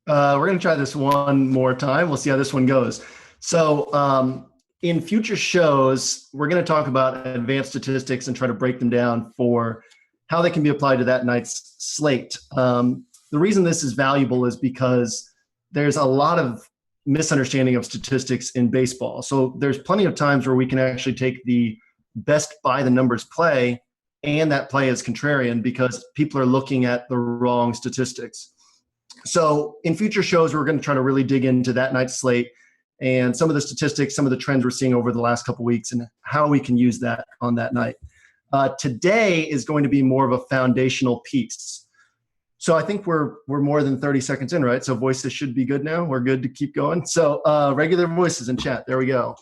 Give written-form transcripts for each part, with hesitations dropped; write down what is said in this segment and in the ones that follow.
We're going to try this one more time. We'll see how this one goes. So in future shows, we're going to talk about advanced statistics and try to break them down for how they can be applied to that night's slate. The reason this is valuable is because there's a lot of misunderstanding of statistics in baseball. So there's plenty of times where we can actually take the best by the numbers play, and that play is contrarian because people are looking at the wrong statistics. So in future shows, we're going to try to really dig into that night's slate and some of the statistics, some of the trends we're seeing over the last couple of weeks and how we can use that on that night. Today is going to be more of a foundational piece. So I think we're more than 30 seconds in, right? So voices should be good now. We're good to keep going. So regular voices in chat. There we go.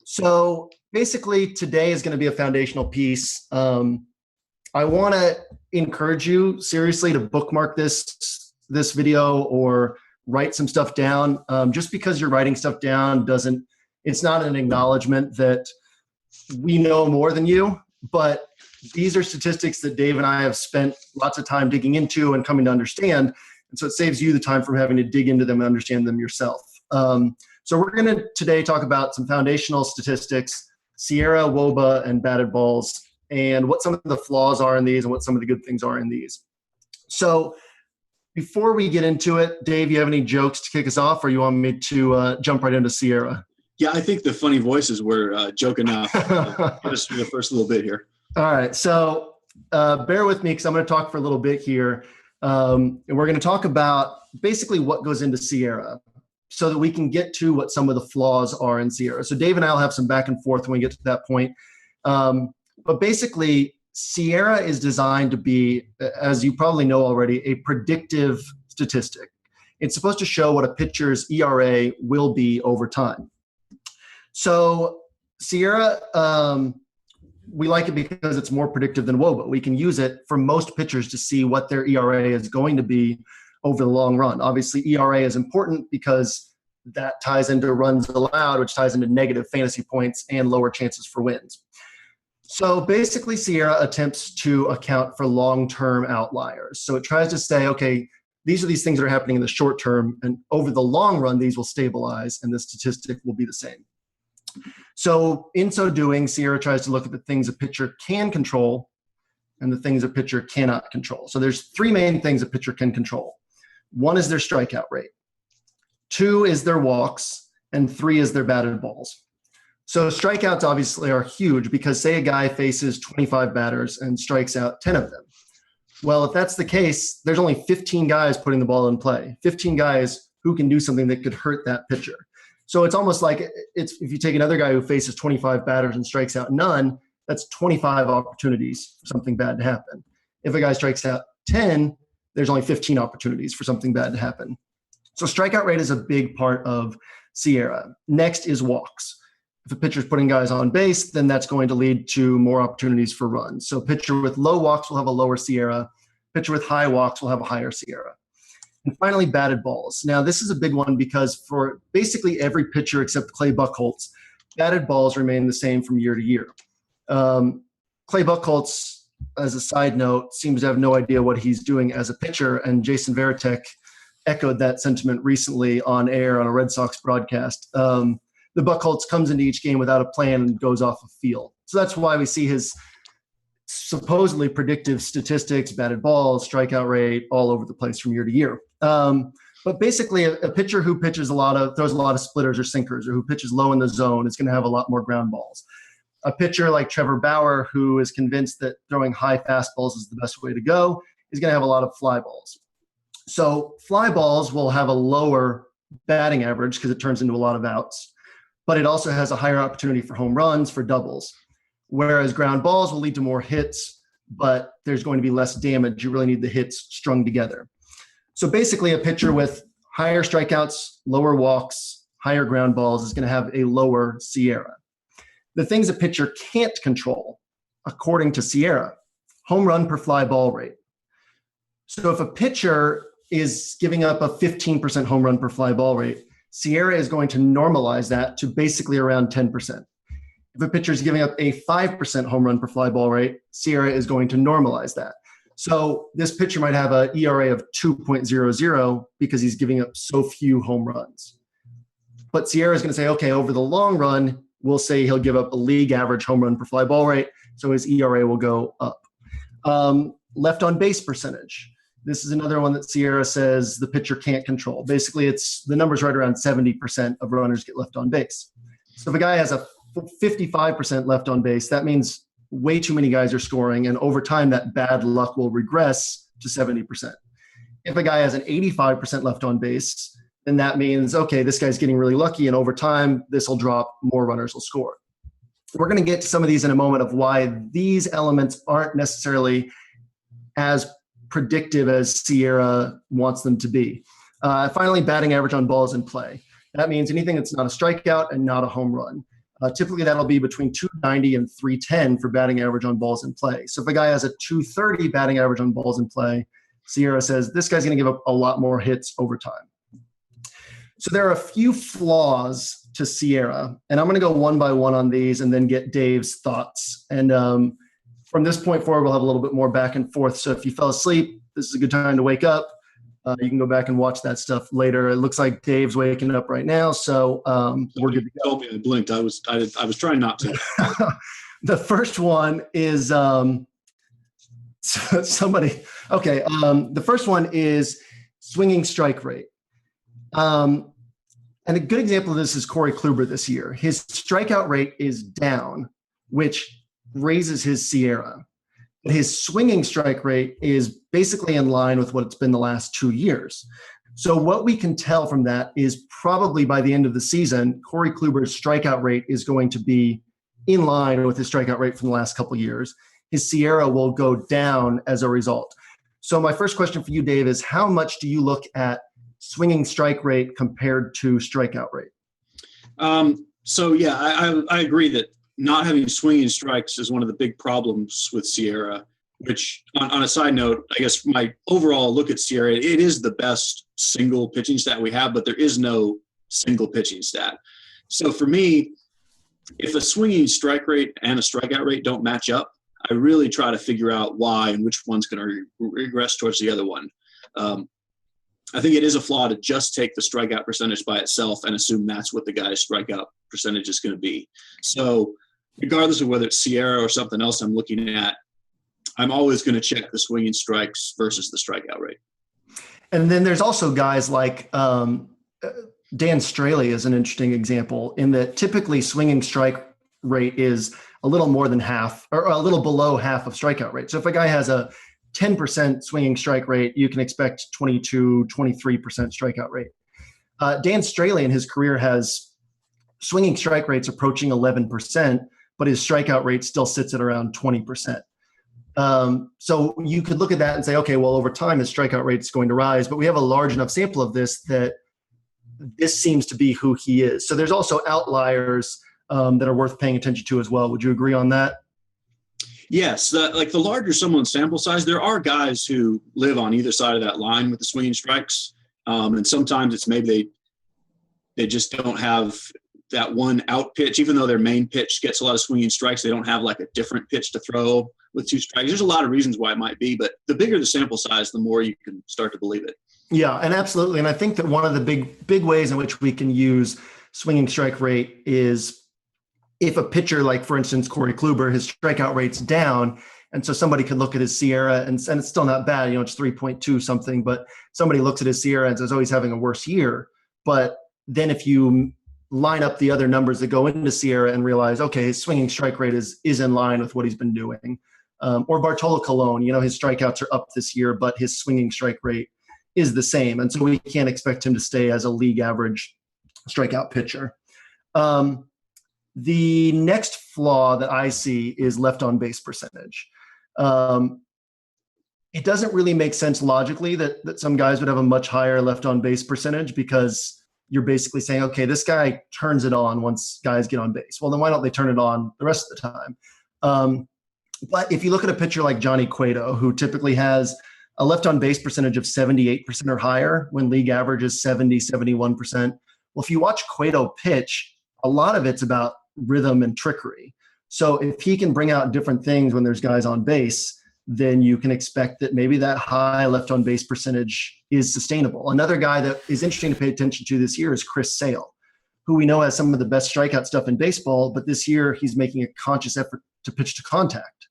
So basically today is going to be a foundational piece. I want to encourage you seriously to bookmark this video or write some stuff down. Just because you're writing stuff down it's not an acknowledgement that we know more than you, but these are statistics that Dave and I have spent lots of time digging into and coming to understand. And so it saves you the time from having to dig into them and understand them yourself. So we're going to today talk about some foundational statistics, SIERA, WOBA, and batted balls, and what some of the flaws are in these and what some of the good things are in these. So before we get into it, Dave, you have any jokes to kick us off, or you want me to jump right into SIERA? Yeah, I think the funny voices were joke enough. Get us through the first little bit here. All right, so bear with me because I'm going to talk for a little bit here. And we're going to talk about basically what goes into SIERA so that we can get to what some of the flaws are in SIERA. So Dave and I will have some back and forth when we get to that point. But basically, SIERA is designed to be, as you probably know already, a predictive statistic. It's supposed to show what a pitcher's ERA will be over time. So SIERA, we like it because it's more predictive than WOBA. We can use it for most pitchers to see what their ERA is going to be over the long run. Obviously, ERA is important because that ties into runs allowed, which ties into negative fantasy points and lower chances for wins. So basically, SIERA attempts to account for long-term outliers. So it tries to say, okay, these are these things that are happening in the short term, and over the long run, these will stabilize, and the statistic will be the same. So in so doing, SIERA tries to look at the things a pitcher can control and the things a pitcher cannot control. So there's three main things a pitcher can control. One is their strikeout rate. Two is their walks. And three is their batted balls. So strikeouts obviously are huge because say a guy faces 25 batters and strikes out 10 of them. Well, if that's the case, there's only 15 guys putting the ball in play, 15 guys who can do something that could hurt that pitcher. So it's almost like if you take another guy who faces 25 batters and strikes out none, that's 25 opportunities for something bad to happen. If a guy strikes out 10, there's only 15 opportunities for something bad to happen. So strikeout rate is a big part of SIERA. Next is walks. If a pitcher's putting guys on base, then that's going to lead to more opportunities for runs. So a pitcher with low walks will have a lower SIERA. Pitcher with high walks will have a higher SIERA. And finally, batted balls. Now, this is a big one because for basically every pitcher except Clay Buchholz, batted balls remain the same from year to year. Clay Buchholz, as a side note, seems to have no idea what he's doing as a pitcher, and Jason Varitek echoed that sentiment recently on air on a Red Sox broadcast. The Buchholz comes into each game without a plan and goes off a field. So that's why we see his supposedly predictive statistics, batted balls, strikeout rate, all over the place from year to year. But basically, a pitcher who pitches throws a lot of splitters or sinkers, or who pitches low in the zone is going to have a lot more ground balls. A pitcher like Trevor Bauer, who is convinced that throwing high fastballs is the best way to go, is going to have a lot of fly balls. So fly balls will have a lower batting average because it turns into a lot of outs, but it also has a higher opportunity for home runs, for doubles. Whereas ground balls will lead to more hits, but there's going to be less damage. You really need the hits strung together. So basically, a pitcher with higher strikeouts, lower walks, higher ground balls is going to have a lower SIERA. The things a pitcher can't control, according to SIERA, home run per fly ball rate. So if a pitcher is giving up a 15% home run per fly ball rate, SIERA is going to normalize that to basically around 10%. If a pitcher is giving up a 5% home run per fly ball rate, SIERA is going to normalize that. So this pitcher might have an ERA of 2.00 because he's giving up so few home runs. But Sierra is going to say, okay, over the long run, we'll say he'll give up a league average home run per fly ball rate, so his ERA will go up. Left on base percentage. This is another one that Sierra says the pitcher can't control. Basically, it's the number's right around 70% of runners get left on base. So if a guy has a 55% left on base, that means way too many guys are scoring, and over time that bad luck will regress to 70%. If a guy has an 85% left on base, then that means, okay, this guy's getting really lucky, and over time this will drop, more runners will score. We're going to get to some of these in a moment of why these elements aren't necessarily as predictive as Sierra wants them to be. Finally, batting average on balls in play. That means anything that's not a strikeout and not a home run. Typically, that'll be between 290 and 310 for batting average on balls in play. So if a guy has a 230 batting average on balls in play, Sierra says this guy's going to give up a lot more hits over time. So there are a few flaws to Sierra, and I'm going to go one by one on these and then get Dave's thoughts. And from this point forward, we'll have a little bit more back and forth. So if you fell asleep, this is a good time to wake up. You can go back and watch that stuff later. It looks like Dave's waking up right now, so we're good to go. Told me I blinked. I was trying not to. The first one is somebody. Okay, the first one is swinging strike rate. And a good example of this is Corey Kluber this year. His strikeout rate is down, which raises his Sierra. But his swinging strike rate is basically in line with what it's been the last 2 years. So what we can tell from that is probably by the end of the season, Corey Kluber's strikeout rate is going to be in line with his strikeout rate from the last couple of years. His Sierra will go down as a result. So my first question for you, Dave, is how much do you look at swinging strike rate compared to strikeout rate? So yeah, I agree that not having swinging strikes is one of the big problems with Sierra, which on a side note, I guess my overall look at Sierra, it is the best single pitching stat we have, but there is no single pitching stat. So for me, if a swinging strike rate and a strikeout rate don't match up, I really try to figure out why and which one's going to regress towards the other one. I think it is a flaw to just take the strikeout percentage by itself and assume that's what the guy's strikeout percentage is going to be. So regardless of whether it's Sierra or something else I'm looking at, I'm always going to check the swinging strikes versus the strikeout rate. And then there's also guys like Dan Straley is an interesting example in that typically swinging strike rate is a little more than half or a little below half of strikeout rate. So if a guy has a 10% swinging strike rate, you can expect 22, 23% strikeout rate. Dan Straley in his career has swinging strike rates approaching 11%, but his strikeout rate still sits at around 20%. So you could look at that and say, okay, well, over time, his strikeout rate is going to rise, but we have a large enough sample of this that this seems to be who he is. So there's also outliers that are worth paying attention to as well. Would you agree on that? Yes, like the larger someone's sample size, there are guys who live on either side of that line with the swinging strikes, and sometimes it's maybe they just don't have that one out pitch, even though their main pitch gets a lot of swinging strikes. They don't have like a different pitch to throw with two strikes. There's a lot of reasons why it might be, but the bigger the sample size, the more you can start to believe it. Yeah, and absolutely. And I think that one of the big ways in which we can use swinging strike rate is if a pitcher, like for instance, Corey Kluber, his strikeout rate's down. And so somebody could look at his Sierra and it's still not bad, it's 3.2 something, but somebody looks at his Sierra and says, oh, he's having a worse year. But then if you line up the other numbers that go into Sierra and realize, okay, his swinging strike rate is in line with what he's been doing. Or Bartolo Colon, his strikeouts are up this year, but his swinging strike rate is the same. And so we can't expect him to stay as a league average strikeout pitcher. The next flaw that I see is left on base percentage. It doesn't really make sense logically that some guys would have a much higher left on base percentage because you're basically saying, okay, this guy turns it on once guys get on base. Well, then why don't they turn it on the rest of the time? But if you look at a pitcher like Johnny Cueto, who typically has a left on base percentage of 78% or higher when league average is 70, 71%. Well, if you watch Cueto pitch, a lot of it's about rhythm and trickery. So if he can bring out different things when there's guys on base, then you can expect that maybe that high left on base percentage is sustainable. Another guy that is interesting to pay attention to this year is Chris Sale, who we know has some of the best strikeout stuff in baseball, but this year he's making a conscious effort to pitch to contact.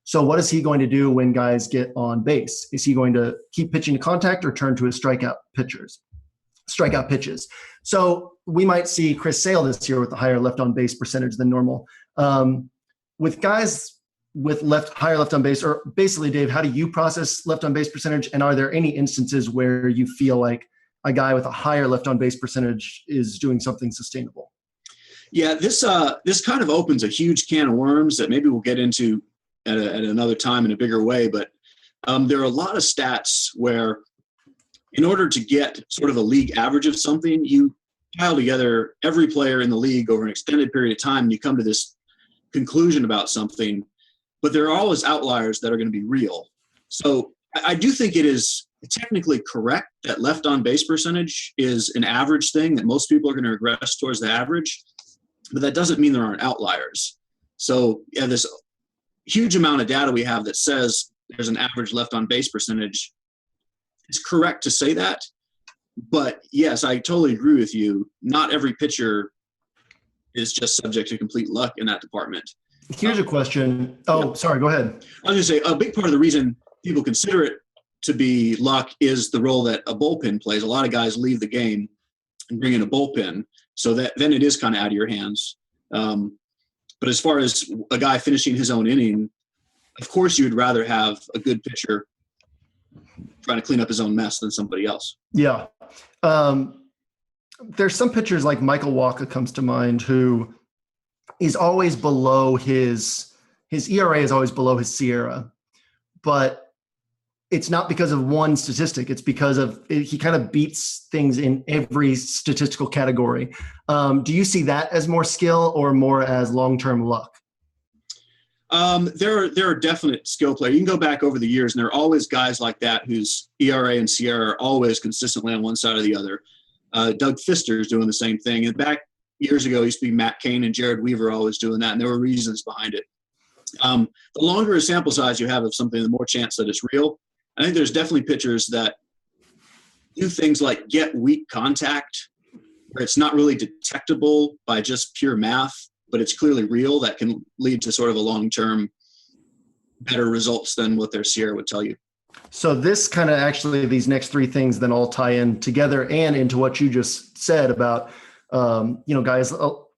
So what is he going to do when guys get on base? Is he going to keep pitching to contact or turn to his strikeout pitches? So we might see Chris Sale this year with a higher left on base percentage than normal. With guys with higher left on base, or basically, Dave, how do you process left on base percentage? And are there any instances where you feel like a guy with a higher left on base percentage is doing something sustainable? Yeah, this kind of opens a huge can of worms that maybe we'll get into at another time in a bigger way. But there are a lot of stats where, in order to get sort of a league average of something, you pile together every player in the league over an extended period of time, and you come to this conclusion about something. But there are always outliers that are going to be real. So I do think it is technically correct that left on base percentage is an average thing, that most people are going to regress towards the average, but that doesn't mean there aren't outliers. So yeah, this huge amount of data we have that says there's an average left on base percentage. It's correct to say that, but yes, I totally agree with you. Not every pitcher is just subject to complete luck in that department. Here's a question. Oh, sorry, go ahead. I was going to say, a big part of the reason people consider it to be luck is the role that a bullpen plays. A lot of guys leave the game and bring in a bullpen, so that then it is kind of out of your hands. But as far as a guy finishing his own inning, of course you would rather have a good pitcher trying to clean up his own mess than somebody else. Yeah. There's some pitchers like Michael Wacha comes to mind, who is always below his ERA is always below his SIERA, but it's not because of one statistic. It's because he kind of beats things in every statistical category. Do you see that as more skill or more as long-term luck? There are definite skill players. You can go back over the years, and there are always guys like that whose ERA and SIERA are always consistently on one side or the other. Doug Fister is doing the same thing. And back years ago, it used to be Matt Cain and Jared Weaver always doing that, and there were reasons behind it. The longer a sample size you have of something, the more chance that it's real. I think there's definitely pitchers that do things like get weak contact, where it's not really detectable by just pure math, but it's clearly real, that can lead to sort of a long-term better results than what their SIERA would tell you. So this kind of actually, these next three things then all tie in together and into what you just said about, guys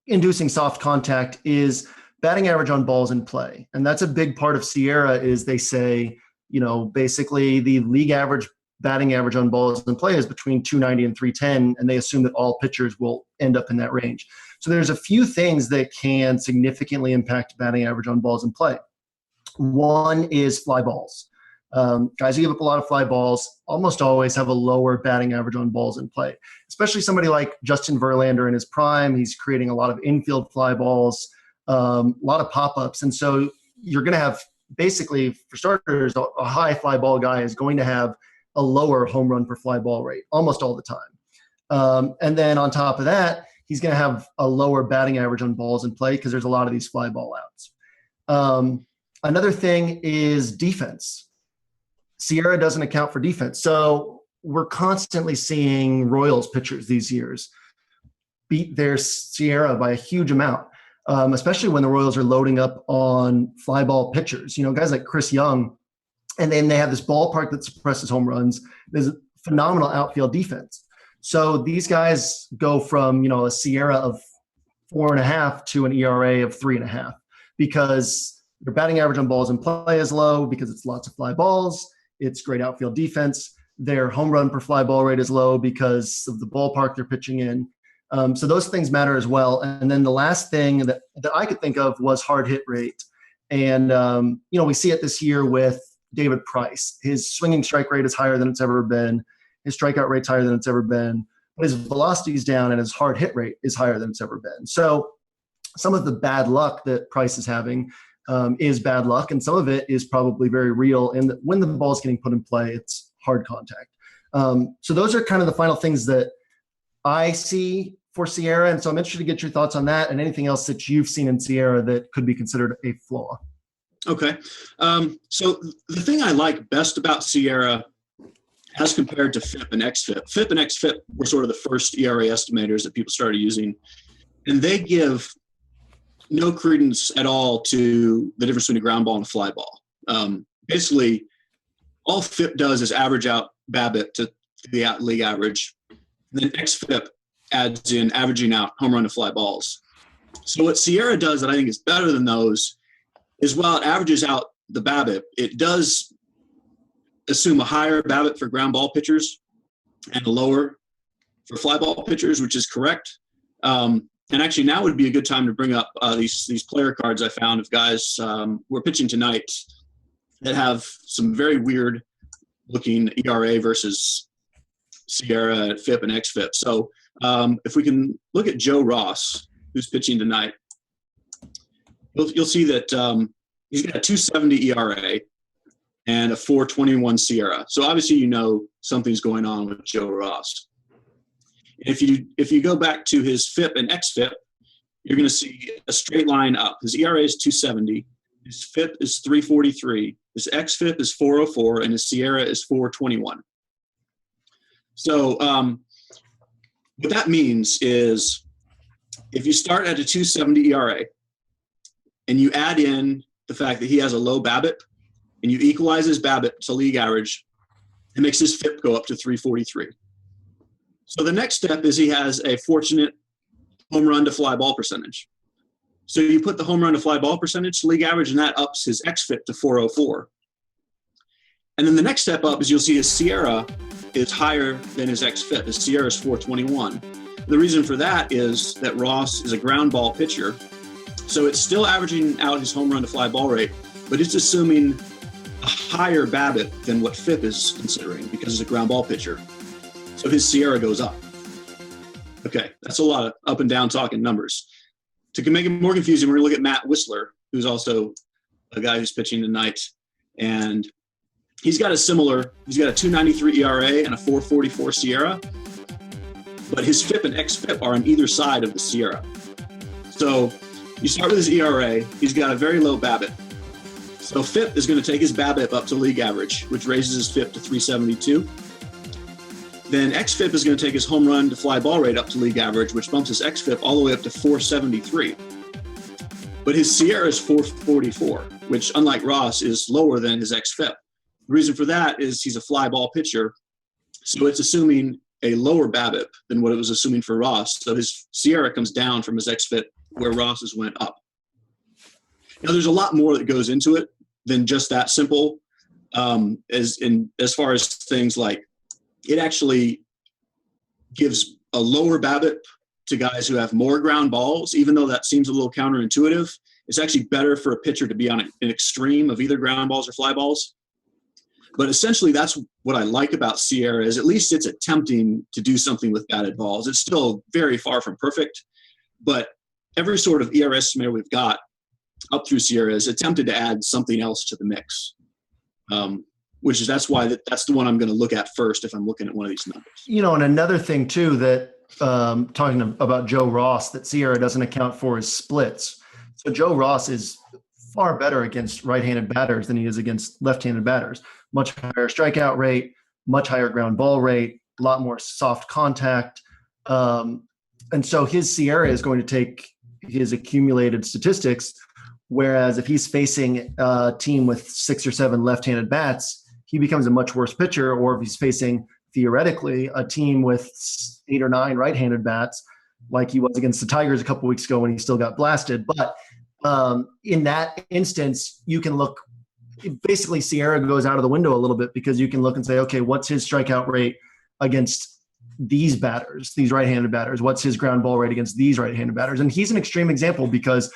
inducing soft contact is batting average on balls in play. And that's a big part of SIERA. Is they say, basically the league average batting average on balls in play is between 290 and 310, and they assume that all pitchers will end up in that range. So there's a few things that can significantly impact batting average on balls in play. One is fly balls. Guys who give up a lot of fly balls almost always have a lower batting average on balls in play, especially somebody like Justin Verlander in his prime. He's creating a lot of infield fly balls, a lot of pop-ups. And so you're going to have, basically, for starters, a high fly ball guy is going to have a lower home run per fly ball rate almost all the time. And then on top of that, he's going to have a lower batting average on balls in play because there's a lot of these fly ball outs. Another thing is defense. SIERA doesn't account for defense. So we're constantly seeing Royals pitchers these years beat their SIERA by a huge amount, especially when the Royals are loading up on fly ball pitchers. Guys like Chris Young, and then they have this ballpark that suppresses home runs. There's a phenomenal outfield defense. So these guys go from, a SIERA of 4.5 to an ERA of 3.5 because their batting average on balls in play is low because it's lots of fly balls. It's great outfield defense. Their home run per fly ball rate is low because of the ballpark they're pitching in. So those things matter as well. And then the last thing that I could think of was hard hit rate. And, we see it this year with David Price. His swinging strike rate is higher than it's ever been. His strikeout rate's higher than it's ever been. But his velocity is down and his hard hit rate is higher than it's ever been. So some of the bad luck that Price is having is bad luck, and some of it is probably very real. And when the ball is getting put in play, it's hard contact. So those are kind of the final things that I see for SIERA. And so I'm interested to get your thoughts on that and anything else that you've seen in SIERA that could be considered a flaw. Okay. So the thing I like best about Sierra as compared to FIP and XFIP, FIP and XFIP were sort of the first ERA estimators that people started using, and they give no credence at all to the difference between a ground ball and a fly ball. Basically, all FIP does is average out BABIP to the league average. And then XFIP adds in averaging out home run to fly balls. So what Sierra does that I think is better than those is while it averages out the BABIP, it does assume a higher BABIP for ground ball pitchers and a lower for fly ball pitchers, which is correct. And actually now would be a good time to bring up these player cards I found of guys who are pitching tonight that have some very weird looking ERA versus Sierra, FIP, and XFIP. So if we can look at Joe Ross, who's pitching tonight, you'll see that he's got a 2.70 ERA and a 4.21 Sierra. So obviously something's going on with Joe Ross. If you go back to his FIP and XFIP, you're going to see a straight line up. His ERA is 2.70, his FIP is 3.43, his XFIP is 4.04, and his Sierra is 4.21. So what that means is if you start at a 2.70 ERA and you add in the fact that he has a low BABIP and you equalize his BABIP to league average, it makes his FIP go up to 3.43. So the next step is he has a fortunate home run to fly ball percentage. So you put the home run to fly ball percentage to league average, and that ups his XFIP to 4.04. And then the next step up is you'll see his Sierra is higher than his XFIP. His Sierra is 4.21. The reason for that is that Ross is a ground ball pitcher. So it's still averaging out his home run to fly ball rate, but it's assuming a higher BABIP than what FIP is considering because he's a ground ball pitcher. So his Sierra goes up. Okay, that's a lot of up and down talking numbers. To make it more confusing, we're going to look at Matt Whistler, who's also a guy who's pitching tonight. And he's got a 2.93 ERA and a 4.44 Sierra. But his FIP and XFIP are on either side of the Sierra. So you start with his ERA. He's got a very low BABIP. So FIP is going to take his BABIP up to league average, which raises his FIP to 3.72. Then XFIP is going to take his home run to fly ball rate up to league average, which bumps his XFIP all the way up to 4.73. But his Sierra is 4.44, which, unlike Ross, is lower than his XFIP. The reason for that is he's a fly ball pitcher, so it's assuming a lower BABIP than what it was assuming for Ross. So his Sierra comes down from his XFIP, where Ross's went up. Now, there's a lot more that goes into it than just that simple. As far as things like, it actually gives a lower BABIP to guys who have more ground balls, even though that seems a little counterintuitive. It's actually better for a pitcher to be on an extreme of either ground balls or fly balls. But essentially, that's what I like about Sierra is at least it's attempting to do something with batted balls. It's still very far from perfect, but every sort of ERA estimator we've got up through Sierra has attempted to add something else to the mix. That's why that's the one I'm going to look at first if I'm looking at one of these numbers. And another thing too that talking about Joe Ross that Sierra doesn't account for is splits. So Joe Ross is far better against right-handed batters than he is against left-handed batters. Much higher strikeout rate, much higher ground ball rate, a lot more soft contact. And so his Sierra is going to take his accumulated statistics, whereas if he's facing a team with 6 or 7 left-handed bats, he becomes a much worse pitcher. Or if he's facing, theoretically, a team with 8 or 9 right-handed bats, like he was against the Tigers a couple weeks ago when he still got blasted. But in that instance, you can look – basically Sierra goes out of the window a little bit because you can look and say, okay, what's his strikeout rate against these batters, these right-handed batters? What's his ground ball rate against these right-handed batters? And he's an extreme example because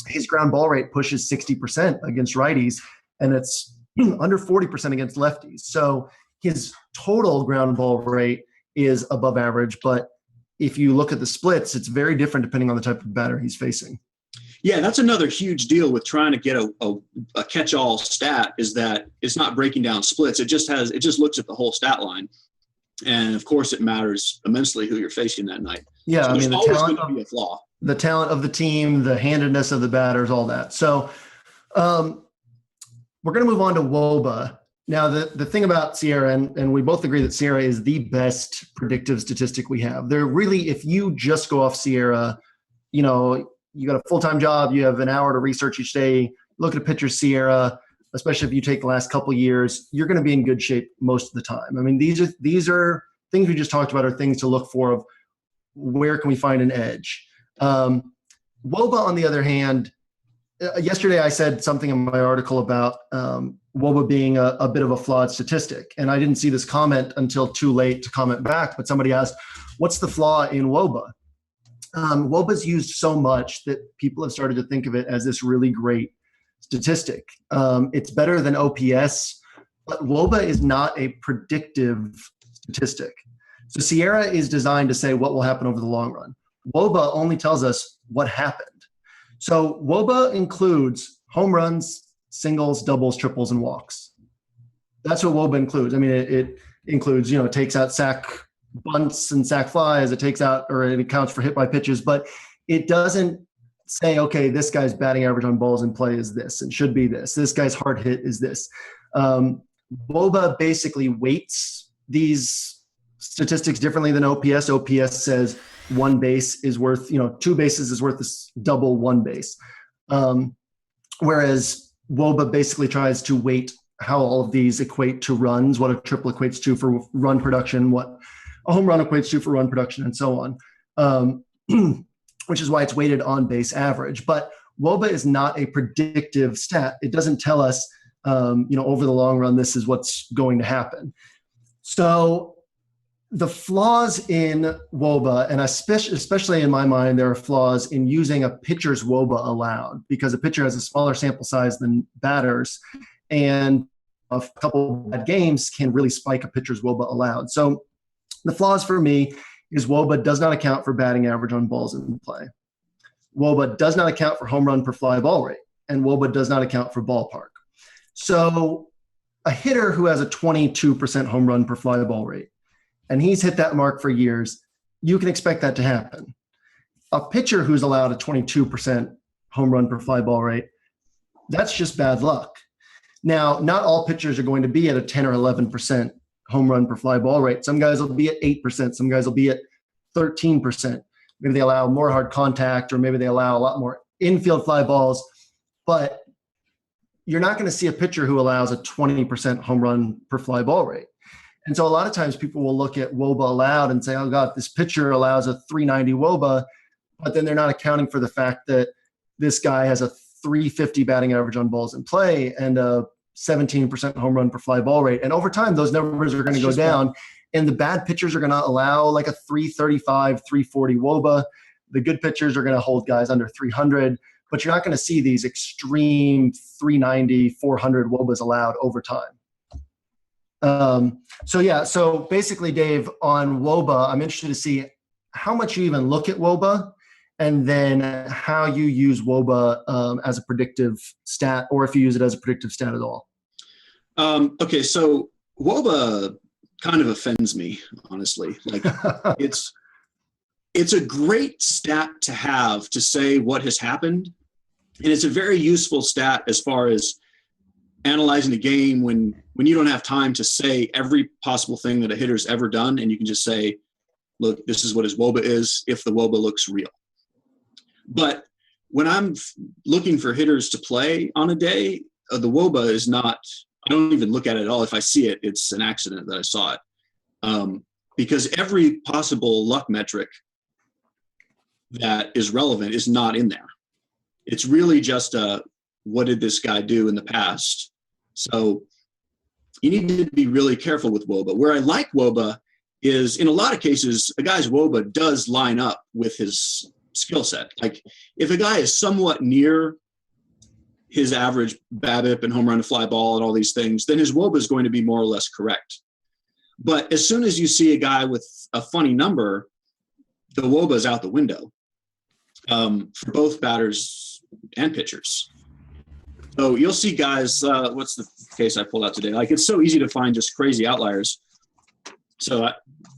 his ground ball rate pushes 60% against righties, and it's under 40% against lefties. So his total ground ball rate is above average, but if you look at the splits, it's very different depending on the type of batter he's facing. Yeah, that's another huge deal with trying to get a catch-all stat is that it's not breaking down splits. It just looks at the whole stat line. And of course it matters immensely who you're facing that night. Yeah, so there's always going to be a flaw. The talent of the team, the handedness of the batters, all that. So we're going to move on to WOBA. Now, the thing about Sierra, and we both agree that Sierra is the best predictive statistic we have. They're really, if you just go off Sierra, you know, you got a full-time job, you have an hour to research each day, look at a pitcher's Sierra, especially if you take the last couple of years, you're going to be in good shape most of the time. I mean, these are things we just talked about, are things to look for of where can we find an edge. WOBA, on the other hand, yesterday I said something in my article about WOBA being a bit of a flawed statistic. And I didn't see this comment until too late to comment back, but somebody asked, what's the flaw in WOBA? WOBA is used so much that people have started to think of it as this really great statistic. It's better than OPS, but WOBA is not a predictive statistic. So Sierra is designed to say what will happen over the long run. WOBA only tells us what happened. So WOBA includes home runs, singles, doubles, triples, and walks. That's what WOBA includes. I mean, it includes, you know, it takes out sack bunts and sack flies. It takes out, or it accounts for hit by pitches, but it doesn't say, okay, this guy's batting average on balls in play is this and should be this. This guy's hard hit is this. WOBA basically weights these statistics differently than OPS. OPS says one base is worth, you know, two bases is worth this double one base. Whereas WOBA basically tries to weight how all of these equate to runs, what a triple equates to for run production, what a home run equates to for run production, and so on, which is why it's weighted on base average. But WOBA is not a predictive stat. It doesn't tell us, you know, over the long run, this is what's going to happen. So the flaws in WOBA, and especially in my mind, there are flaws in using a pitcher's WOBA allowed, because a pitcher has a smaller sample size than batters, and a couple of bad games can really spike a pitcher's WOBA allowed. So the flaws for me is WOBA does not account for batting average on balls in play. WOBA does not account for home run per fly ball rate, and WOBA does not account for ballpark. So a hitter who has a 22% home run per fly ball rate, and he's hit that mark for years, you can expect that to happen. A pitcher who's allowed a 22% home run per fly ball rate, that's just bad luck. Now, not all pitchers are going to be at a 10 or 11% home run per fly ball rate. Some guys will be at 8%. Some guys will be at 13%. Maybe they allow more hard contact, or maybe they allow a lot more infield fly balls. But you're not going to see a pitcher who allows a 20% home run per fly ball rate. And so a lot of times people will look at WOBA allowed and say, oh God, this pitcher allows a 390 WOBA, but then they're not accounting for the fact that this guy has a 350 batting average on balls in play and a 17% home run per fly ball rate. And over time, those numbers are going to go down. And the bad pitchers are going to allow like a 335, 340 WOBA. The good pitchers are going to hold guys under 300, but you're not going to see these extreme 390, 400 WOBAs allowed over time. So basically, Dave, on WOBA, I'm interested to see how much you even look at WOBA, and then how you use WOBA as a predictive stat, or if you use it as a predictive stat at all. Okay, so WOBA kind of offends me, honestly. Like it's a great stat to have to say what has happened, and it's a very useful stat as far as analyzing the game when you don't have time to say every possible thing that a hitter's ever done, and you can just say, look, this is what his WOBA is if the WOBA looks real. But when I'm looking for hitters to play on a day, the WOBA is not, I don't even look at it at all. If I see it, it's an accident that I saw it. Because every possible luck metric that is relevant is not in there. It's really just what did this guy do in the past? So you need to be really careful with WOBA. Where I like WOBA is, in a lot of cases, a guy's WOBA does line up with his skill set. Like if a guy is somewhat near his average BABIP and home run to fly ball and all these things, then his WOBA is going to be more or less correct. But as soon as you see a guy with a funny number, the WOBA is out the window for both batters and pitchers. So you'll see guys, what's the case I pulled out today? Like it's so easy to find just crazy outliers. So I've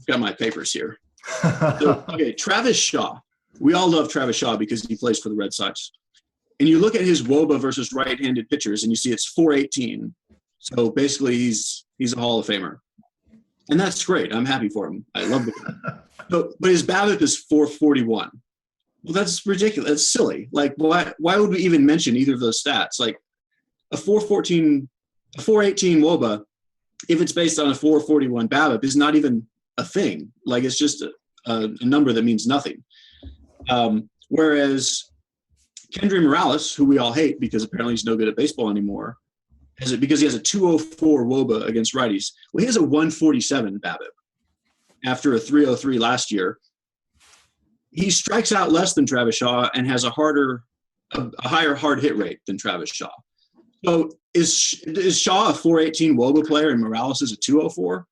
got my papers here. So, okay, Travis Shaw. We all love Travis Shaw because he plays for the Red Sox. and you look at his WOBA versus right-handed pitchers, and you see it's 418. So basically, he's a Hall of Famer, and that's great. I'm happy for him. I love the guy. But his BABIP is 441. Well, that's ridiculous. That's silly. Like, why would we even mention either of those stats? Like, a 418 WOBA, if it's based on a 441 BABIP, is not even a thing. Like, it's just a number that means nothing. Whereas Kendry Morales, who we all hate because apparently he's no good at baseball anymore, because he has a 204 WOBA against righties. Well, he has a 147 BABIP after a 303 last year. He strikes out less than Travis Shaw and has a higher hard hit rate than Travis Shaw. So is Shaw a 418 WOBA player and Morales is a 204?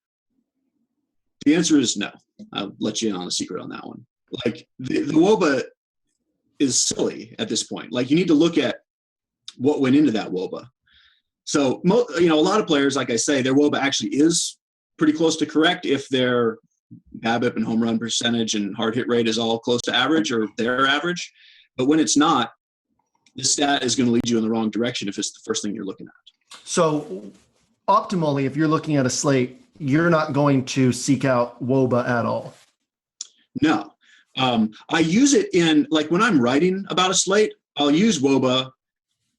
The answer is no. I'll let you in on a secret on that one. Like, the WOBA is silly at this point. Like, you need to look at what went into that WOBA. So, a lot of players, like I say, their WOBA actually is pretty close to correct if their BABIP and home run percentage and hard hit rate is all close to average or their average. But when it's not, the stat is going to lead you in the wrong direction if it's the first thing you're looking at. So optimally, if you're looking at a slate, you're not going to seek out WOBA at all. No. I use it in, like, when I'm writing about a slate, I'll use WOBA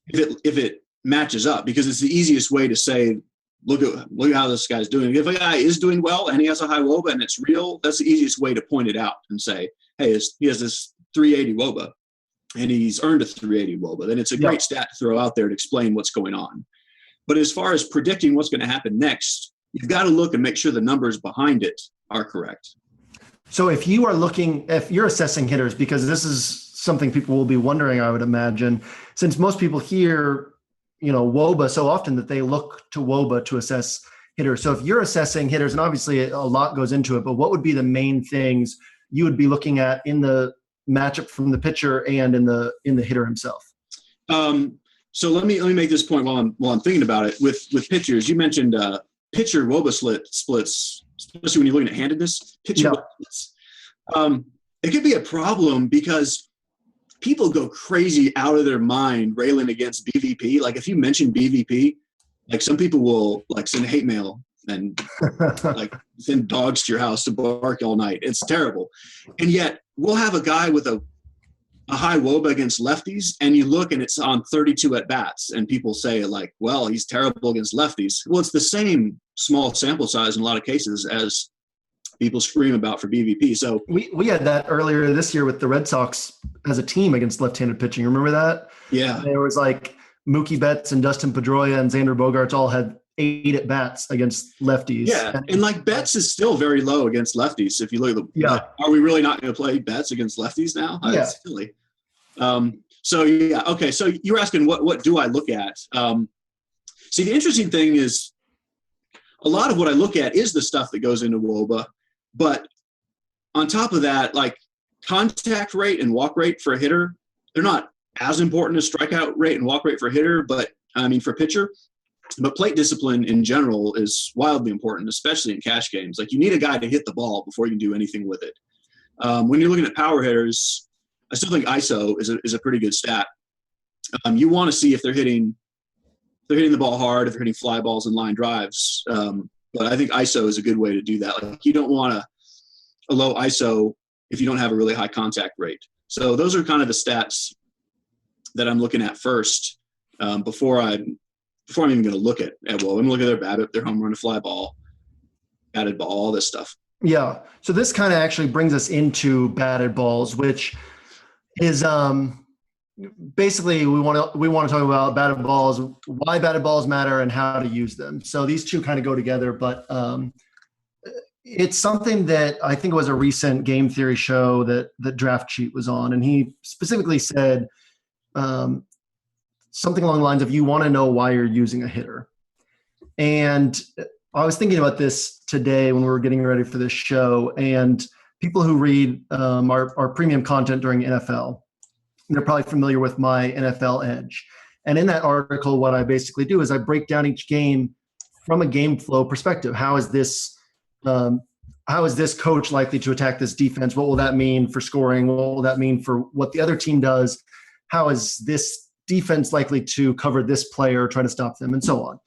if it matches up, because it's the easiest way to say, look at how this guy's doing. If a guy is doing well and he has a high WOBA and it's real, that's the easiest way to point it out and say, hey, he has this 380 WOBA and he's earned a 380 WOBA. Then it's a great stat to throw out there to explain what's going on. But as far as predicting what's going to happen next, you've got to look and make sure the numbers behind it are correct. So if you're assessing hitters, because this is something people will be wondering, I would imagine, since most people hear, WOBA so often that they look to WOBA to assess hitters. So if you're assessing hitters, and obviously a lot goes into it, but what would be the main things you would be looking at in the matchup from the pitcher and in the hitter himself? So let me make this point while I'm thinking about it. With pitchers, you mentioned pitcher WOBA splits, especially when you're looking at handedness. Pitcher WOBA splits. It could be a problem because people go crazy out of their mind railing against BVP. Like, if you mention BVP, like, some people will, like, send hate mail and like send dogs to your house to bark all night. It's terrible. And yet we'll have a guy with a high WOBA against lefties, and you look and it's on 32 at bats, and people say, like, well, he's terrible against lefties. Well, it's the same small sample size in a lot of cases as people scream about for BVP. So we had that earlier this year with the Red Sox as a team against left-handed pitching. Remember that? Yeah. There was like Mookie Betts and Dustin Pedroia and Xander Bogaerts all had 8 at bats against lefties. Yeah. And like, Betts is still very low against lefties. If you look at like, are we really not going to play Betts against lefties now? Yeah. That's silly. So yeah. Okay. So you're asking what do I look at? See, the interesting thing is a lot of what I look at is the stuff that goes into WOBA, but on top of that, like, contact rate and walk rate for a hitter, they're not as important as strikeout rate and walk rate for a hitter, but for pitcher. But plate discipline in general is wildly important, especially in cash games. Like, you need a guy to hit the ball before you can do anything with it. When you're looking at power hitters, I still think ISO is a pretty good stat. You want to see if they're hitting the ball hard, if they're hitting fly balls and line drives. But I think ISO is a good way to do that. Like, you don't want a low ISO if you don't have a really high contact rate. So those are kind of the stats that I'm looking at first before I'm even going to look at I'm going to look at their BABIP, their home run to fly ball, batted ball, all this stuff. Yeah. So this kind of actually brings us into batted balls, which is basically we want to talk about batted balls, why batted balls matter, and how to use them. So these two kind of go together, but it's something that I think was a recent game theory show that Draft Cheat was on, and he specifically said something along the lines of, you want to know why you're using a hitter. And I was thinking about this today when we were getting ready for this show, and people who read our premium content during NFL, they're probably familiar with my NFL Edge. And in that article, what I basically do is I break down each game from a game flow perspective. How is this coach likely to attack this defense? What will that mean for scoring? What will that mean for what the other team does? How is this defense likely to cover this player, try to stop them, and so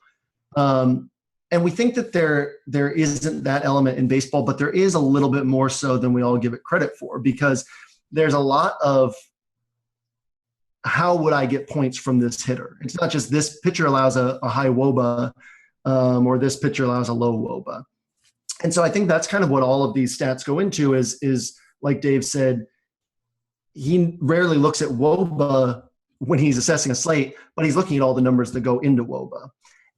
on. And we think that there isn't that element in baseball, but there is a little bit more so than we all give it credit for, because there's a lot of how would I get points from this hitter? It's not just this pitcher allows a high WOBA or this pitcher allows a low WOBA. And so I think that's kind of what all of these stats go into is like Dave said, he rarely looks at WOBA when he's assessing a slate, but he's looking at all the numbers that go into WOBA.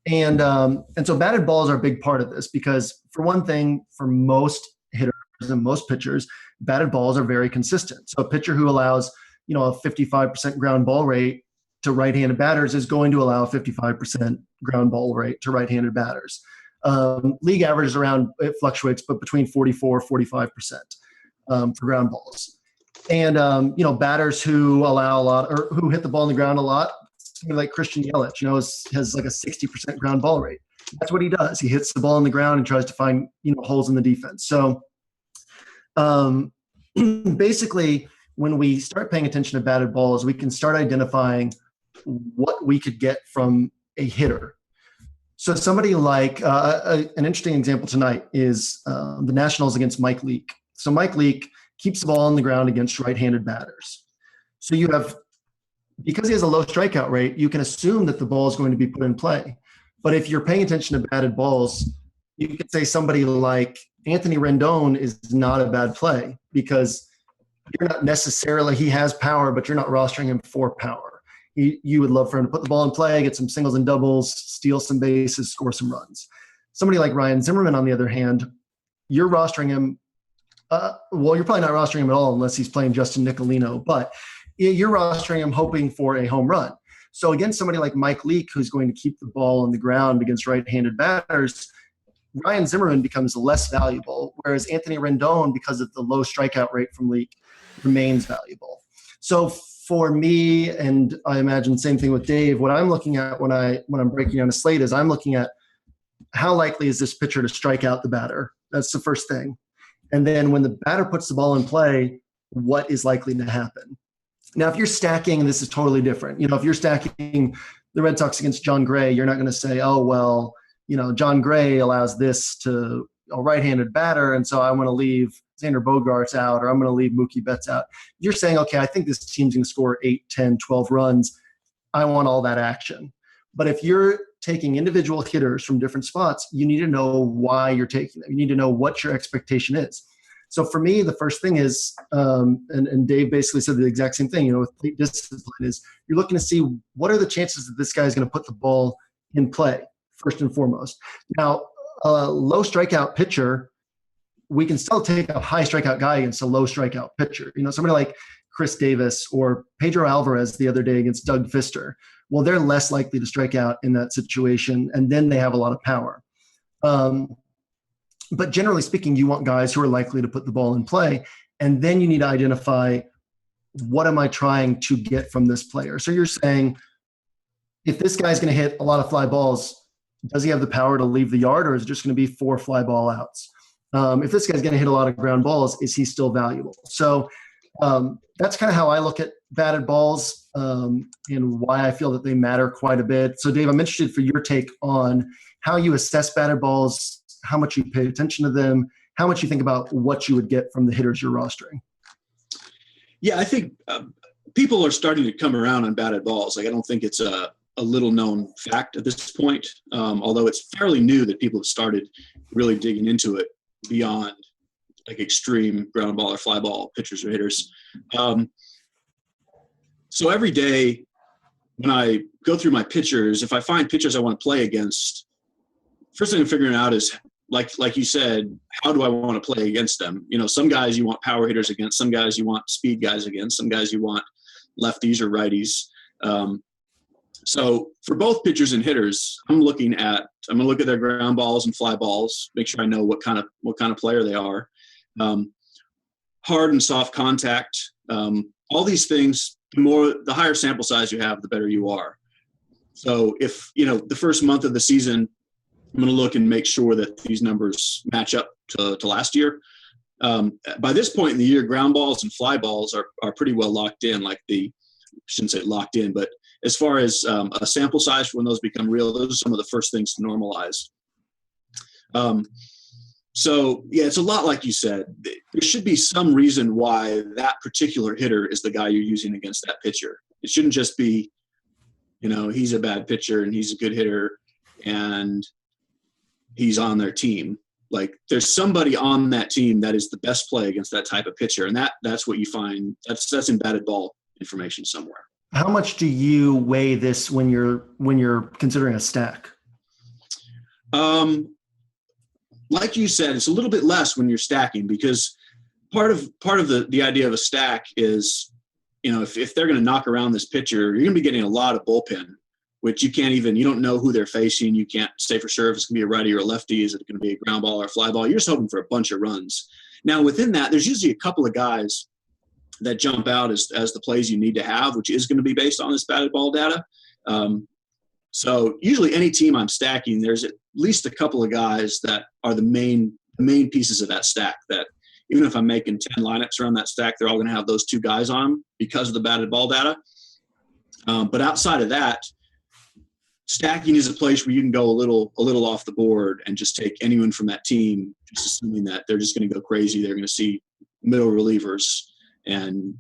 And so batted balls are a big part of this because, for one thing, for most hitters and most pitchers, batted balls are very consistent. So a pitcher who allows, a 55% ground ball rate to right-handed batters is going to allow a 55% ground ball rate to right-handed batters. League average is around, it fluctuates, but between 44, 45% for ground balls. And, batters who allow a lot or who hit the ball on the ground a lot, like Christian Yelich, has like a 60% ground ball rate. That's what he does. He hits the ball on the ground and tries to find, holes in the defense. So basically, when we start paying attention to batted balls, we can start identifying what we could get from a hitter. So somebody like an interesting example tonight is the Nationals against Mike Leake. So Mike Leake keeps the ball on the ground against right-handed batters. So you have, because he has a low strikeout rate, you can assume that the ball is going to be put in play. But if you're paying attention to batted balls, you could say somebody like Anthony Rendon is not a bad play because you're not necessarily, he has power, but you're not rostering him for power. You would love for him to put the ball in play, get some singles and doubles, steal some bases, score some runs. Somebody like Ryan Zimmerman, on the other hand, you're rostering him. You're probably not rostering him at all unless he's playing Justin Nicolino, but you're rostering him hoping for a home run. So against somebody like Mike Leake, who's going to keep the ball on the ground against right-handed batters, Ryan Zimmerman becomes less valuable, whereas Anthony Rendon, because of the low strikeout rate from Leake, remains valuable. So for me, and I imagine same thing with Dave, what I'm looking at when I'm breaking down a slate is I'm looking at how likely is this pitcher to strike out the batter. That's the first thing. And then when the batter puts the ball in play, what is likely to happen? Now, if you're stacking, this is totally different. If you're stacking the Red Sox against John Gray, you're not going to say, oh, well, John Gray allows this to a right-handed batter, and so I want to leave Xander Bogaerts out, or I'm going to leave Mookie Betts out. You're saying, okay, I think this team's going to score 8, 10, 12 runs. I want all that action. But if you're taking individual hitters from different spots, you need to know why you're taking them. You need to know what your expectation is. So for me, the first thing is, and Dave basically said the exact same thing, with plate discipline is you're looking to see what are the chances that this guy is going to put the ball in play, first and foremost. Now, a low strikeout pitcher, we can still take a high strikeout guy against a low strikeout pitcher. Somebody like Chris Davis or Pedro Alvarez the other day against Doug Fister. Well, they're less likely to strike out in that situation, and then they have a lot of power. But generally speaking, you want guys who are likely to put the ball in play, and then you need to identify what am I trying to get from this player. So you're saying if this guy's going to hit a lot of fly balls, does he have the power to leave the yard, or is it just going to be 4 fly ball outs? If this guy's going to hit a lot of ground balls, is he still valuable? So that's kind of how I look at batted balls and why I feel that they matter quite a bit. So Dave, I'm interested for your take on how you assess batted balls, how much you pay attention to them, how much you think about what you would get from the hitters you're rostering. Yeah, I think people are starting to come around on batted balls. I don't think it's a little known fact at this point, although it's fairly new that people have started really digging into it beyond like extreme ground ball or fly ball pitchers or hitters. So every day when I go through my pitchers, if I find pitchers I want to play against, first thing I'm figuring out is, like you said, how do I want to play against them? Some guys you want power hitters against, some guys you want speed guys against, some guys you want lefties or righties. So for both pitchers and hitters, I'm going to look at their ground balls and fly balls, make sure I know what kind of player they are. Hard and soft contact, all these things, the higher sample size you have, the better you are. So if, the first month of the season, I'm going to look and make sure that these numbers match up to last year. By this point in the year, ground balls and fly balls are pretty well locked in, shouldn't say locked in, but as far as a sample size for when those become real, those are some of the first things to normalize. So, yeah, it's a lot like you said. There should be some reason why that particular hitter is the guy you're using against that pitcher. It shouldn't just be, he's a bad pitcher and he's a good hitter and he's on their team. Like, there's somebody on that team that is the best play against that type of pitcher, and that's what you find. That's in batted ball information somewhere. How much do you weigh this when you're considering a stack? Like you said, it's a little bit less when you're stacking, because part of the idea of a stack is, if they're going to knock around this pitcher, you're going to be getting a lot of bullpen, which you don't know who they're facing. You can't say for sure if it's going to be a righty or a lefty. Is it going to be a ground ball or a fly ball? You're just hoping for a bunch of runs. Now, within that, there's usually a couple of guys that jump out as the plays you need to have, which is going to be based on this batted ball data. So usually any team I'm stacking, there's at least a couple of guys that are the main pieces of that stack, that even if I'm making 10 lineups around that stack, they're all going to have those two guys on them because of the batted ball data. But outside of that, stacking is a place where you can go a little off the board and just take anyone from that team, just assuming that they're just going to go crazy. They're going to see middle relievers and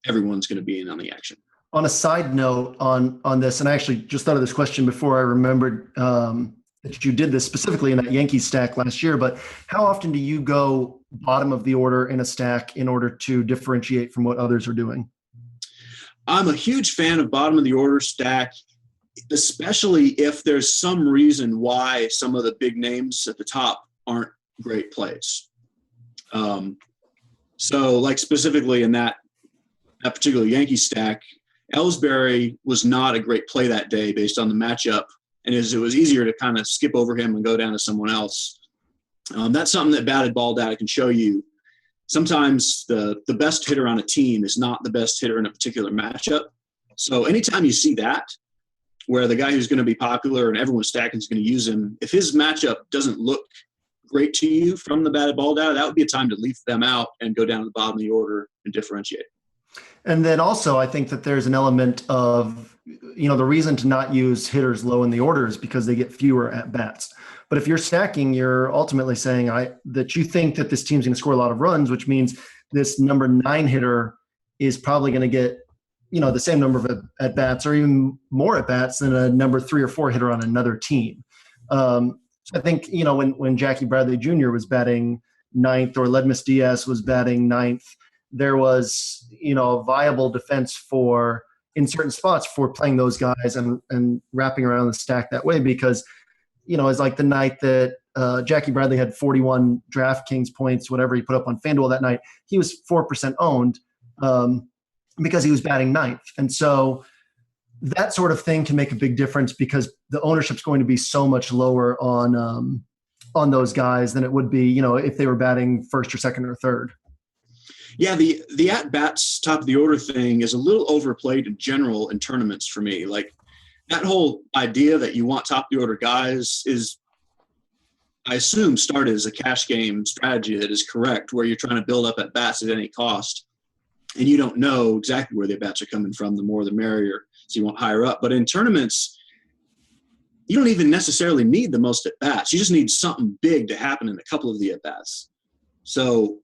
everyone's going to be in on the action. On a side note on this, and I actually just thought of this question before I remembered that you did this specifically in that Yankees stack last year, but how often do you go bottom of the order in a stack in order to differentiate from what others are doing? I'm a huge fan of bottom of the order stack, especially if there's some reason why some of the big names at the top aren't great plays. So like specifically in that particular Yankee stack, Ellsbury was not a great play that day based on the matchup, and it was easier to kind of skip over him and go down to someone else. That's something that batted ball data can show you. Sometimes the best hitter on a team is not the best hitter in a particular matchup. So anytime you see that, where the guy who's going to be popular and everyone's stacking is going to use him, if his matchup doesn't look great to you from the batted ball data, that would be a time to leave them out and go down to the bottom of the order and differentiate. And then also, I think that there's an element of, the reason to not use hitters low in the order is because they get fewer at bats. But if you're stacking, you're ultimately saying that you think that this team's going to score a lot of runs, which means this number 9 hitter is probably going to get, the same number of at bats or even more at bats than a number 3 or 4 hitter on another team. So I think, when Jackie Bradley Jr. was batting 9th or Ledmus Diaz was batting 9th, there was, a viable defense in certain spots for playing those guys and wrapping around the stack that way, because, it's like the night that Jackie Bradley had 41 DraftKings points, whatever he put up on FanDuel that night, he was 4% owned because he was batting 9th. And so that sort of thing can make a big difference because the ownership's going to be so much lower on those guys than it would be, if they were batting 1st or 2nd or 3rd. Yeah, the at-bats top of the order thing is a little overplayed in general in tournaments for me. Like, that whole idea that you want top of the order guys is, I assume, started as a cash game strategy that is correct, where you're trying to build up at-bats at any cost. And you don't know exactly where the at-bats are coming from. The more the merrier, so you want higher up. But in tournaments, you don't even necessarily need the most at-bats. You just need something big to happen in a couple of the at-bats. So,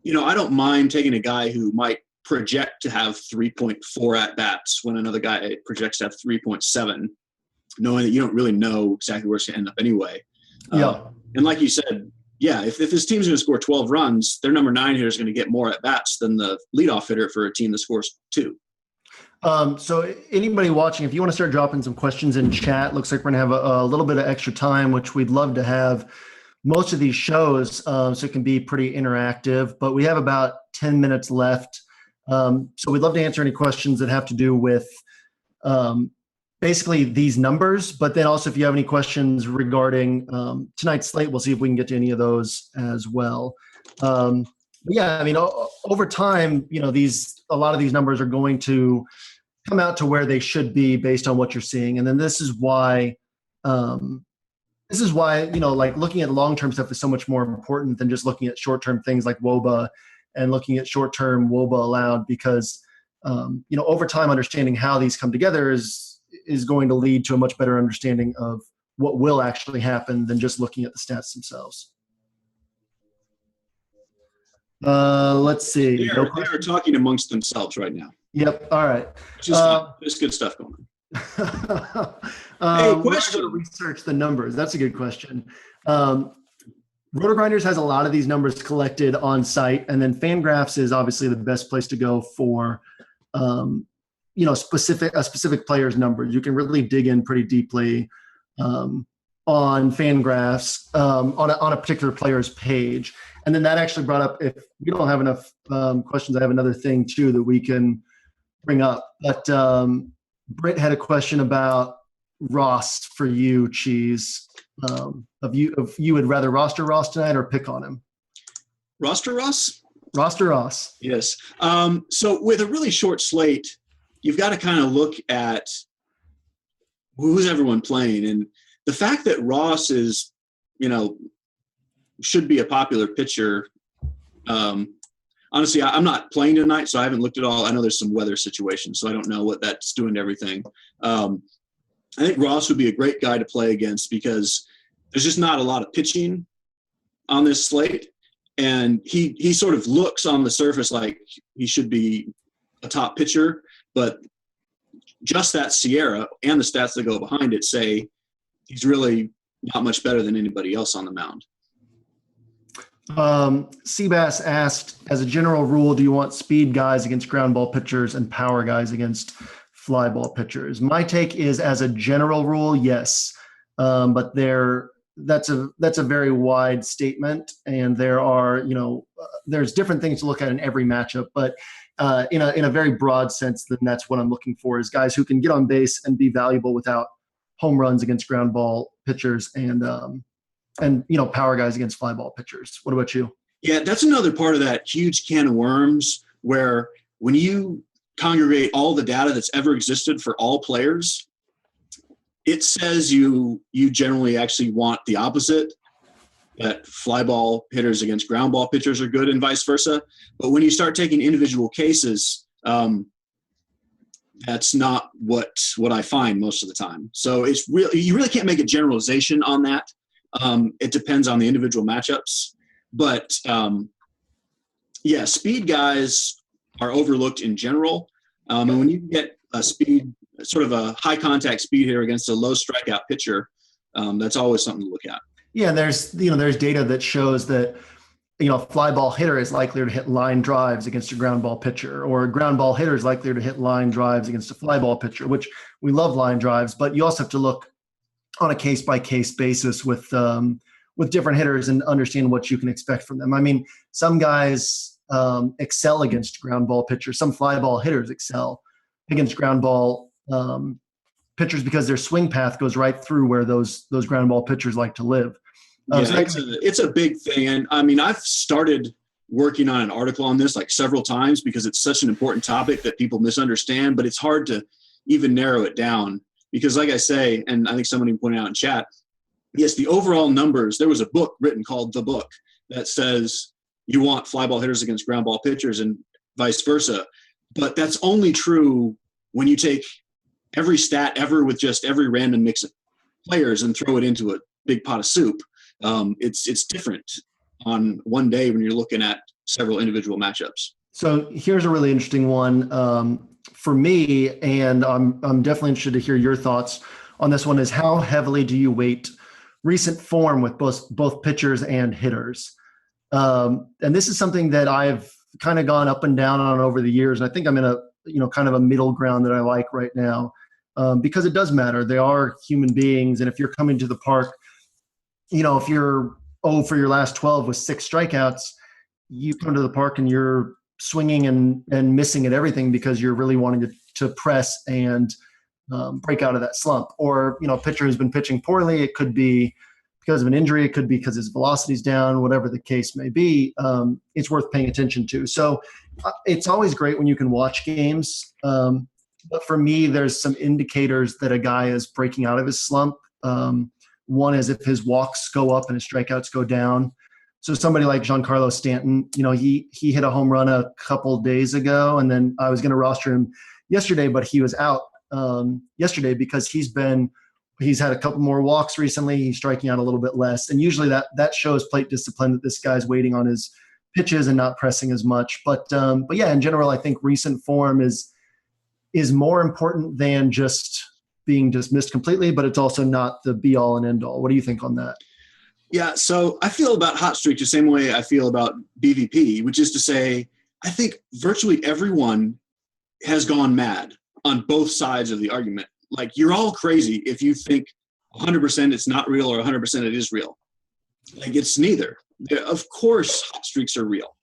I don't mind taking a guy who might project to have 3.4 at-bats when another guy projects to have 3.7, knowing that you don't really know exactly where it's going to end up anyway. Yeah. And like you said, if this team's going to score 12 runs, their number 9 hitter is going to get more at-bats than the leadoff hitter for a team that scores 2. So anybody watching, if you want to start dropping some questions in chat, looks like we're going to have a little bit of extra time, which we'd love to have most of these shows, so it can be pretty interactive, but we have about 10 minutes left. So we'd love to answer any questions that have to do with basically these numbers, but then also if you have any questions regarding tonight's slate, we'll see if we can get to any of those as well. Over time, a lot of these numbers are going to come out to where they should be based on what you're seeing. And then this is why, like looking at long-term stuff is so much more important than just looking at short-term things like WOBA and looking at short-term WOBA allowed, because over time, understanding how these come together is going to lead to a much better understanding of what will actually happen than just looking at the stats themselves. Let's see. They are talking amongst themselves right now. Yep. All right. There's good stuff going on. Hey, question. To research the numbers. That's a good question. RotoGrinders has a lot of these numbers collected on site, and then FanGraphs is obviously the best place to go for, specific player's numbers. You can really dig in pretty deeply on FanGraphs on a particular player's page. And then that actually brought up, if we don't have enough questions, I have another thing too that we can bring up. But Britt had a question about Ross for you, Cheese. If you would rather roster Ross tonight or pick on him? Roster Ross? Roster Ross. Yes. So with a really short slate, you've got to kind of look at who's everyone playing. And the fact that Ross is, should be a popular pitcher. Honestly, I'm not playing tonight, so I haven't looked at all. I know there's some weather situations, so I don't know what that's doing to everything. I think Ross would be a great guy to play against because there's just not a lot of pitching on this slate. And he sort of looks on the surface like he should be a top pitcher, but just that Sierra and the stats that go behind it say he's really not much better than anybody else on the mound. Seabass asked, as a general rule, do you want speed guys against ground ball pitchers and power guys against fly ball pitchers? My take is, as a general rule, yes. But that's a very wide statement, and there are, there's different things to look at in every matchup. But in a very broad sense, then that's what I'm looking for, is guys who can get on base and be valuable without home runs against ground ball pitchers and power guys against fly ball pitchers. What about you? Yeah, that's another part of that huge can of worms where when you congregate all the data that's ever existed for all players, it says you generally actually want the opposite, that fly ball hitters against ground ball pitchers are good and vice versa. But when you start taking individual cases, that's not what I find most of the time. So you really can't make a generalization on that. It depends on the individual matchups, but speed guys are overlooked in general. And when you get a speed, sort of a high contact speed hitter against a low strikeout pitcher, that's always something to look at. Yeah. There's data that shows that, a fly ball hitter is likelier to hit line drives against a ground ball pitcher, or a ground ball hitter is likelier to hit line drives against a fly ball pitcher, which we love line drives, but you also have to look on a case-by-case basis with different hitters and understand what you can expect from them. I mean, some guys excel against ground ball pitchers. Some fly ball hitters excel against ground ball pitchers because their swing path goes right through where those ground ball pitchers like to live. It's a big thing. And I mean, I've started working on an article on this like several times because it's such an important topic that people misunderstand, but it's hard to even narrow it down. Because like I say, and I think somebody pointed out in chat, yes, the overall numbers, there was a book written called The Book that says you want fly ball hitters against ground ball pitchers and vice versa. But that's only true when you take every stat ever with just every random mix of players and throw it into a big pot of soup. It's different on one day when you're looking at several individual matchups. So here's a really interesting one. For me, and I'm definitely interested to hear your thoughts on this one, is how heavily do you weight recent form with both pitchers and hitters? And this is something that I've kind of gone up and down on over the years. And I think I'm in a kind of a middle ground that I like right now, because it does matter. They are human beings. And if you're coming to the park, if you're for your last 12 with 6 strikeouts, you come to the park and you're swinging and missing at everything because you're really wanting to press and break out of that slump. Or, a pitcher who's been pitching poorly, it could be because of an injury, it could be because his velocity's down, whatever the case may be, it's worth paying attention to. So it's always great when you can watch games. But for me, there's some indicators that a guy is breaking out of his slump. One is if his walks go up and his strikeouts go down. So somebody like Giancarlo Stanton, he hit a home run a couple days ago, and then I was going to roster him yesterday, but he was out yesterday because he's had a couple more walks recently. He's striking out a little bit less, and usually that shows plate discipline, that this guy's waiting on his pitches and not pressing as much. But yeah, in general, I think recent form is more important than just being dismissed completely, but it's also not the be all and end all. What do you think on that? Yeah, so I feel about hot streak the same way I feel about BVP, which is to say, I think virtually everyone has gone mad on both sides of the argument. Like, you're all crazy if you think 100% it's not real or 100% it is real. Like, it's neither. Of course, hot streaks are real.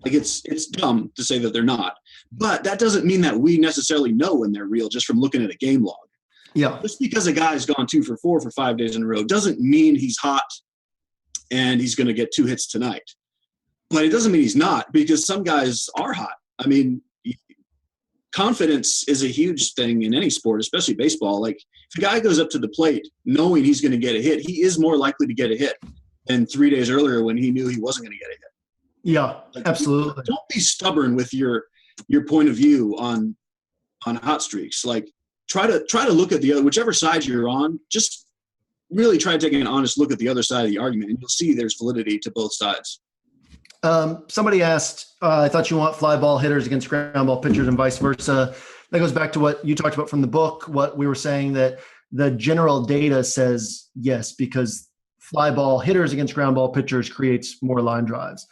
Like, it's dumb to say that they're not. But that doesn't mean that we necessarily know when they're real just from looking at a game log. Yeah. Just because a guy's gone 2 for 4 for 5 days in a row doesn't mean he's hot and he's going to get 2 hits tonight. But it doesn't mean he's not, because some guys are hot. I mean, confidence is a huge thing in any sport, especially baseball. Like, if a guy goes up to the plate knowing he's going to get a hit, he is more likely to get a hit than 3 days earlier when he knew he wasn't going to get a hit. Yeah, like, absolutely. Don't be stubborn with your point of view on hot streaks. Like, try to look at the other, whichever side you're on, just really try to take an honest look at the other side of the argument, and you'll see there's validity to both sides. Somebody asked, I thought you want fly ball hitters against ground ball pitchers and vice versa. That goes back to what you talked about from the book, what we were saying, that the general data says yes, because fly ball hitters against ground ball pitchers creates more line drives.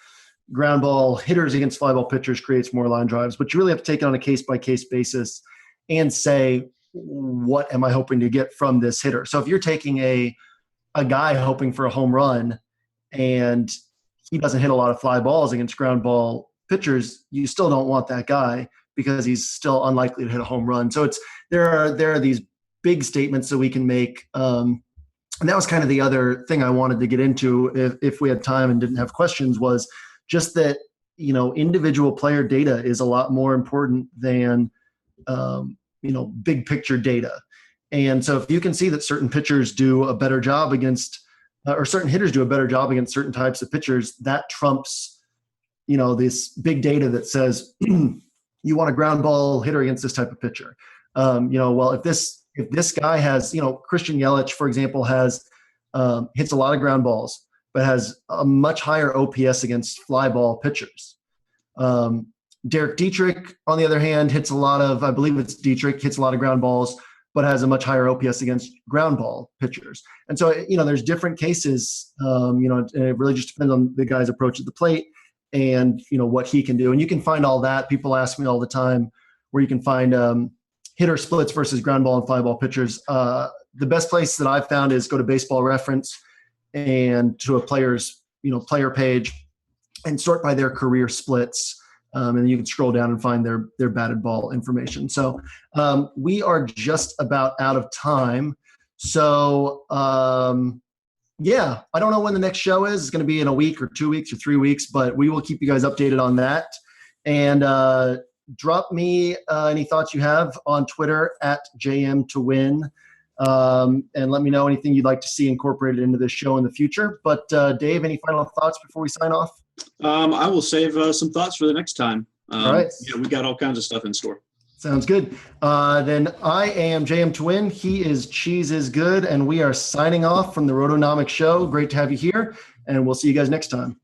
Ground ball hitters against fly ball pitchers creates more line drives. But you really have to take it on a case-by-case basis and say, what am I hoping to get from this hitter? So if you're taking a guy hoping for a home run and he doesn't hit a lot of fly balls against ground ball pitchers, you still don't want that guy because he's still unlikely to hit a home run. So there are these big statements that we can make. And that was kind of the other thing I wanted to get into if we had time and didn't have questions, was just that, individual player data is a lot more important than, big picture data. And so if you can see that certain pitchers do a better job against, or certain hitters do a better job against certain types of pitchers, that trumps, this big data that says you want a ground ball hitter against this type of pitcher. Well, if this guy has, Christian Yelich, for example, has hits a lot of ground balls, but has a much higher OPS against fly ball pitchers. Derek Dietrich, on the other hand, hits a lot of ground balls, but has a much higher OPS against ground ball pitchers. And so, there's different cases, and it really just depends on the guy's approach at the plate and, what he can do. And you can find all that. People ask me all the time where you can find hitter splits versus ground ball and fly ball pitchers. The best place that I've found is go to Baseball Reference and to a player's, player page and sort by their career splits. And then you can scroll down and find their batted ball information. So we are just about out of time. So yeah, I don't know when the next show is. It's going to be in a week or 2 weeks or 3 weeks, but we will keep you guys updated on that. And drop me any thoughts you have on Twitter at JMToWin. And let me know anything you'd like to see incorporated into this show in the future. But Dave, any final thoughts before we sign off? I will save some thoughts for the next time. All right. Yeah, we got all kinds of stuff in store. Sounds good. Then I am JMToWin. He is CheeseIsGood, and we are signing off from the RotoNomics show. Great to have you here, and we'll see you guys next time.